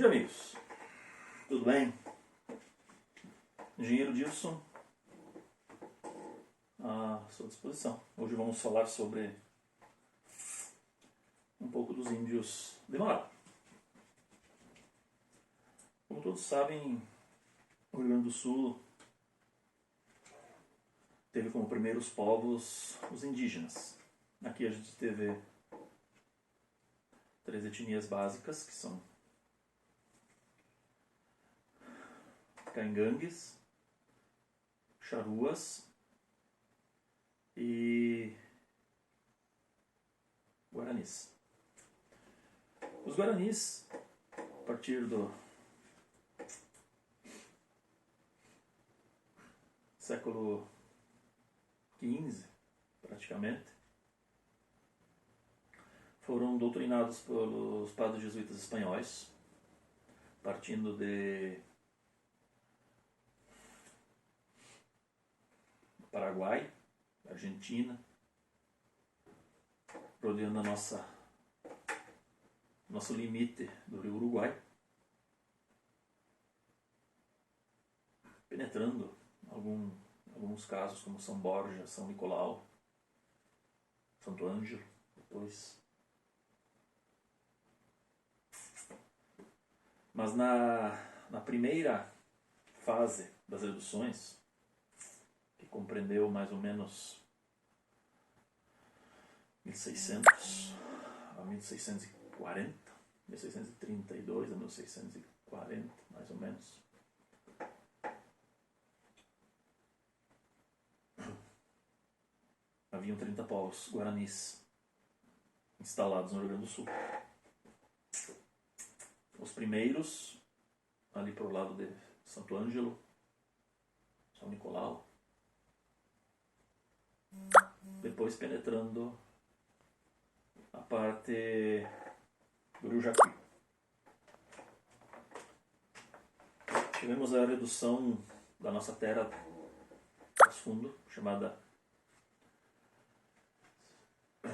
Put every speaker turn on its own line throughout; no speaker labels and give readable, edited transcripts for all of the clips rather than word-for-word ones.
dia, amigos. Tudo bem? Engenheiro Dilson, à sua disposição. Hoje vamos falar sobre um pouco dos índios de Mauá. Como todos sabem, o Rio Grande do Sul teve como primeiros povos os indígenas. Aqui a gente teve 3 etnias básicas, que são Caingangues, Charruas e Guaranis. Os Guaranis, a partir do século XV, praticamente, foram doutrinados pelos padres jesuítas espanhóis, partindo de Paraguai, Argentina, rodeando nosso limite do Rio Uruguai, penetrando alguns casos como São Borja, São Nicolau, Santo Ângelo, depois. Mas na primeira fase das reduções, que compreendeu mais ou menos 1600 a 1640, 1632 a 1640, mais ou menos. Haviam 30 povos guaranis instalados no Rio Grande do Sul. Os primeiros, ali para o lado de Santo Ângelo, São Nicolau, depois penetrando a parte do Rio Jacuí. Tivemos a redução da nossa terra aos fundos, chamada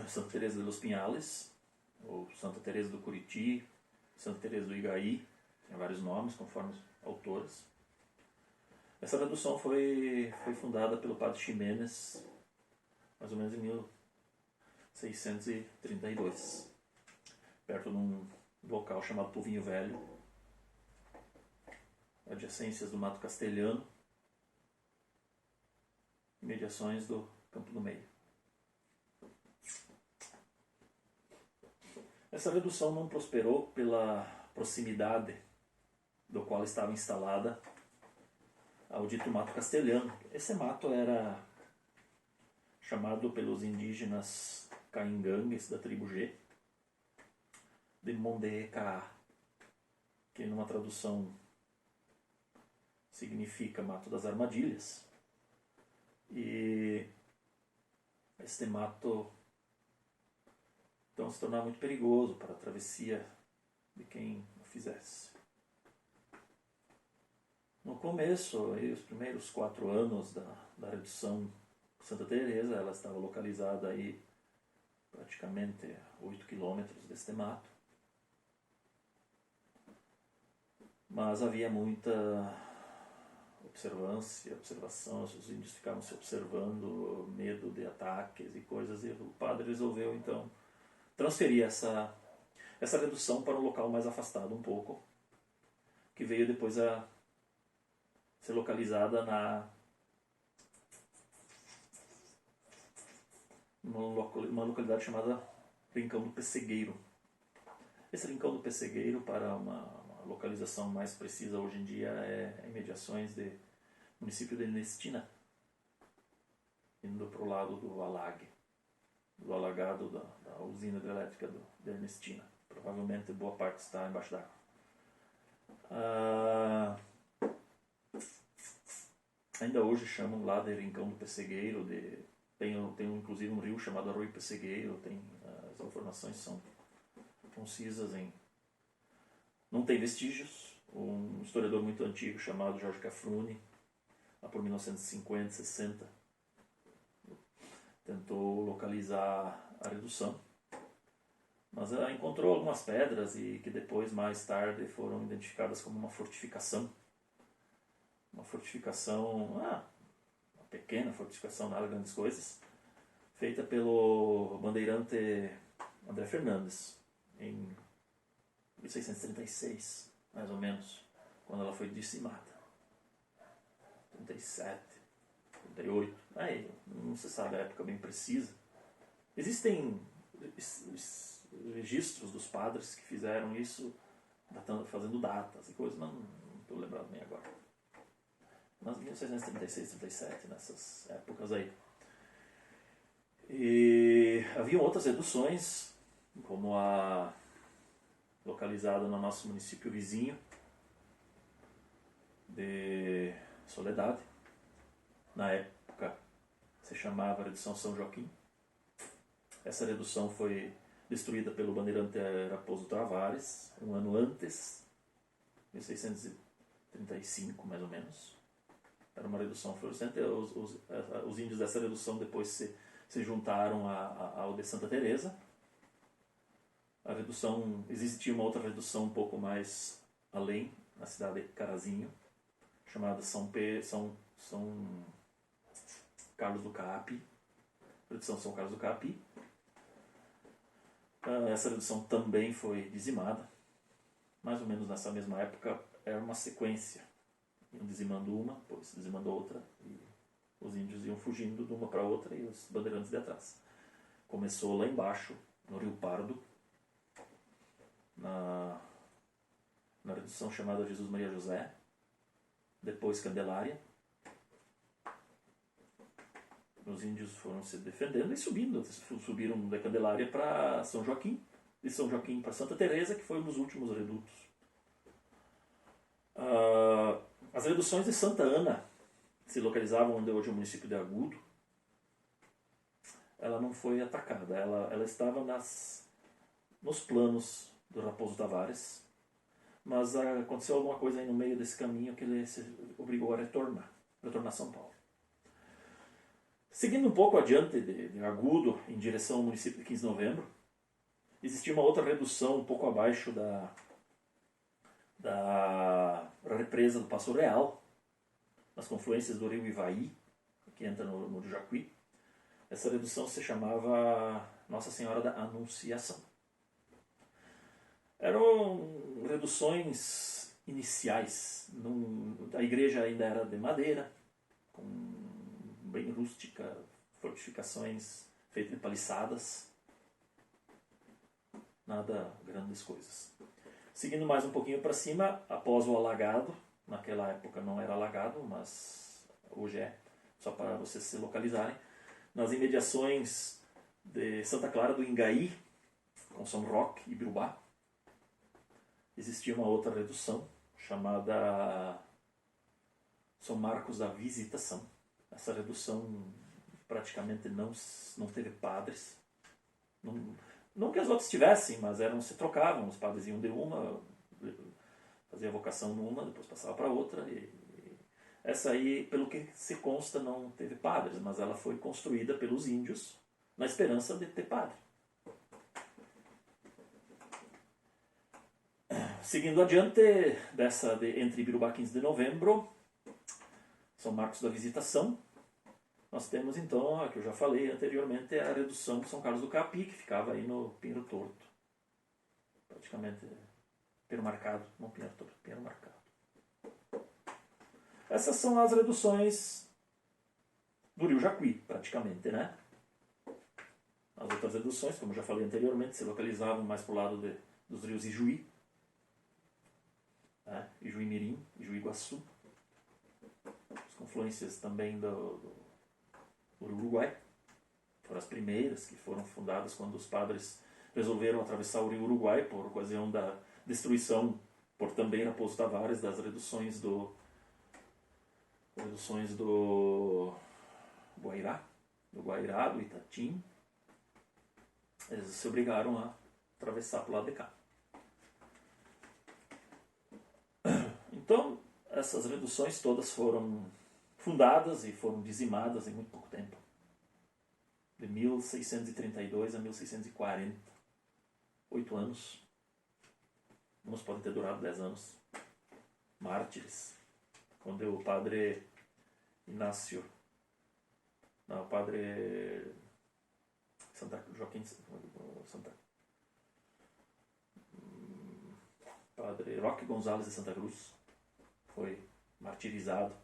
Santa Teresa de los Pinhales, ou Santa Teresa do Curiti, Santa Teresa do Igaí, tem vários nomes conforme autores. Essa redução foi fundada pelo padre Ximenes, mais ou menos em 1632, perto de um local chamado Povinho Velho, adjacências do Mato Castelhano, imediações do Campo do Meio. Essa redução não prosperou pela proximidade do qual estava instalada ao dito Mato Castelhano. Esse mato era chamado pelos indígenas Caingangues da tribo G de Mondeca, que numa tradução significa Mato das Armadilhas. E este mato então se tornava muito perigoso para a travessia de quem o fizesse. No começo, aí, os primeiros 4 anos da redução Santa Teresa, ela estava localizada aí praticamente a 8 quilômetros deste mato. Mas havia muita observação, os índios ficavam se observando, medo de ataques e coisas, e o padre resolveu então transferir essa redução para um local mais afastado um pouco, que veio depois a ser localizada numa localidade chamada Rincão do Pessegueiro. Esse Rincão do Pessegueiro, para uma localização mais precisa hoje em dia, é em mediações do município de Ernestina, indo para o lado do Alague, do alagado da usina hidrelétrica de Ernestina. Provavelmente boa parte está embaixo d'água. Ainda hoje chamam lá de Rincão do Pessegueiro, tem inclusive um rio chamado Arroio Pessegueiro, as informações são concisas, não tem vestígios. Um historiador muito antigo chamado Jorge Cafrune, lá por 1950, 60, tentou localizar a redução, Mas ela encontrou algumas pedras e que depois, mais tarde, foram identificadas como uma fortificação. Uma fortificação, uma pequena fortificação, nada grandes coisas, feita pelo bandeirante André Fernandes, em 1636, mais ou menos, quando ela foi dizimada. 37, 38, aí não se sabe a época bem precisa. Existem registros dos padres que fizeram isso, fazendo datas e coisas, mas não estou lembrado nem agora. Mas 1636, 37, nessas épocas aí. E haviam outras reduções, como a localizada no nosso município vizinho de Soledade. Na época se chamava Redução São Joaquim. Essa redução foi destruída pelo bandeirante Raposo Tavares um ano antes, 1635 mais ou menos. Era uma redução florescente. Os índios dessa redução depois se juntaram ao de Santa Teresa. A redução, existia uma outra redução um pouco mais além, na cidade de Carazinho, chamada São Carlos do Caapi, redução São Carlos do Caapi. Essa redução também foi dizimada, mais ou menos nessa mesma época. Era uma sequência, iam dizimando uma, depois dizimando outra, e os índios iam fugindo de uma para outra e os bandeirantes de atrás. Começou lá embaixo, no Rio Pardo, na redução chamada Jesus Maria José, depois Candelária. Os índios foram se defendendo e subiram da Candelária para São Joaquim, de São Joaquim para Santa Teresa, que foi um dos últimos redutos. As reduções de Santa Ana se localizavam onde hoje é o município de Agudo. Ela não foi atacada, ela estava nos planos do Raposo Tavares, mas aconteceu alguma coisa aí no meio desse caminho que ele se obrigou a retornar a São Paulo. Seguindo um pouco adiante de Agudo, em direção ao município de 15 de Novembro, existia uma outra redução um pouco abaixo da represa do Passo Real, nas confluências do rio Ivaí, que entra no Rio Jacuí. Essa redução se chamava Nossa Senhora da Anunciação. Eram reduções iniciais. A igreja ainda era de madeira, bem rústica, fortificações feitas de paliçadas. Nada grandes coisas. Seguindo mais um pouquinho para cima, após o alagado, naquela época não era alagado, mas hoje é, só para vocês se localizarem, nas imediações de Santa Clara do Ingaí, com São Roque e Birubá, existia uma outra redução chamada São Marcos da Visitação. Essa redução praticamente não teve padres. Não que as outras tivessem, mas se trocavam. Os padres iam de uma, fazia vocação numa, depois passava para outra. E essa aí, pelo que se consta, não teve padres, mas ela foi construída pelos índios na esperança de ter padre. Seguindo adiante, entre Birubá e 15 de Novembro, São Marcos da Visitação, nós temos então, a que eu já falei anteriormente, a redução de São Carlos do Caapi, que ficava aí no Pinheiro Torto. Praticamente Pinheiro Marcado, não Pinheiro Torto, Pinheiro Marcado. Essas são as reduções do Rio Jacuí, praticamente, né? As outras reduções, como eu já falei anteriormente, se localizavam mais para o lado dos rios Ijuí, né? Ijuí Mirim, Ijuí Iguaçu. As confluências também do Uruguai. Foram as primeiras que foram fundadas quando os padres resolveram atravessar o rio Uruguai por ocasião da destruição por também Raposo Tavares das reduções do Guairá, do Itatim. Eles se obrigaram a atravessar para o lado de cá. Então, essas reduções todas foram fundadas e foram dizimadas em muito pouco tempo. De 1632 a 1640. 8 anos. Uns podem ter durado 10 anos. Mártires. Quando o padre Inácio, não, o padre Santa Joaquim, Santa, padre Roque Gonzalez de Santa Cruz foi martirizado,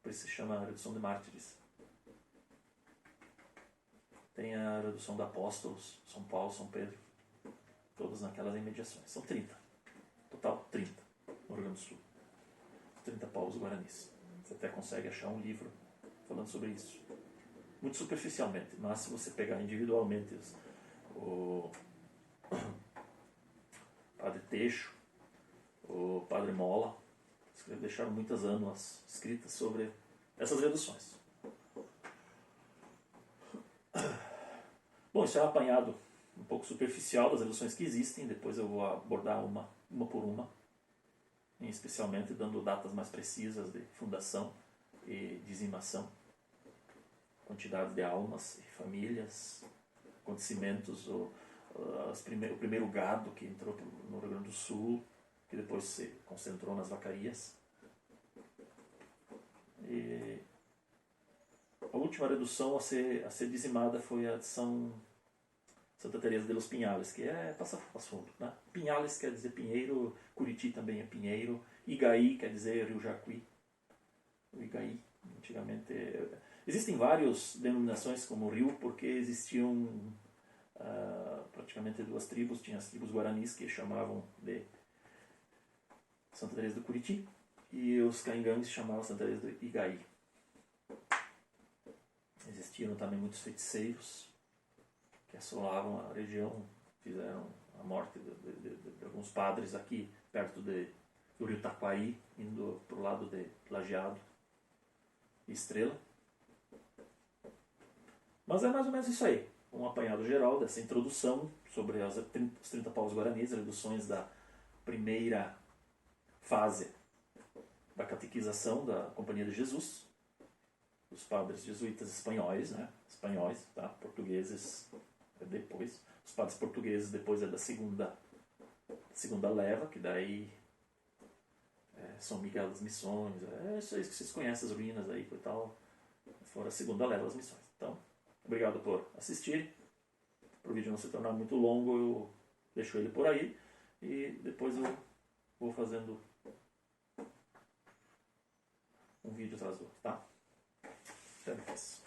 por isso se chama a redução de mártires. Tem a redução de apóstolos, São Paulo, São Pedro, todas naquelas imediações. São 30, total 30 no Rio Grande do Sul. 30 paus guaranis. Você até consegue achar um livro falando sobre isso. Muito superficialmente, mas se você pegar individualmente o Padre Teixo, o Padre Mola, deixaram muitas ânuas escritas sobre essas reduções. Bom, isso é um apanhado um pouco superficial das reduções que existem, depois eu vou abordar uma por uma, especialmente dando datas mais precisas de fundação e dizimação, quantidade de almas e famílias, acontecimentos, o primeiro gado que entrou no Rio Grande do Sul, que depois se concentrou nas vacarias. E a última redução a ser dizimada foi a de Santa Teresa de los Pinhales, que é Passo Fundo, né? Pinhales quer dizer pinheiro, Curiti também é pinheiro, Igaí quer dizer Rio Jacuí. O Igaí, antigamente... Existem várias denominações como rio, porque existiam praticamente duas tribos. Tinha as tribos guaranis, que chamavam de Santa Teresa do Curiti, e os caingangues chamavam Santa Teresa do Igaí. Existiam também muitos feiticeiros que assolavam a região, fizeram a morte de alguns padres aqui perto do rio Taquari, indo para o lado de Lajeado e Estrela. Mas é mais ou menos isso aí, um apanhado geral dessa introdução sobre os 30 paus guaranis, reduções da primeira fase da catequização da Companhia de Jesus, os padres jesuítas espanhóis, né? Espanhóis, tá? Portugueses é depois. Os padres portugueses depois é da segunda leva, que daí São Miguel das Missões, isso aí que vocês conhecem, as ruínas aí e tal, fora a segunda leva das missões. Então, obrigado por assistir. Para o vídeo não se tornar muito longo, eu deixo ele por aí e depois eu vou fazendo um vídeo atrás do outro, tá? Até mais.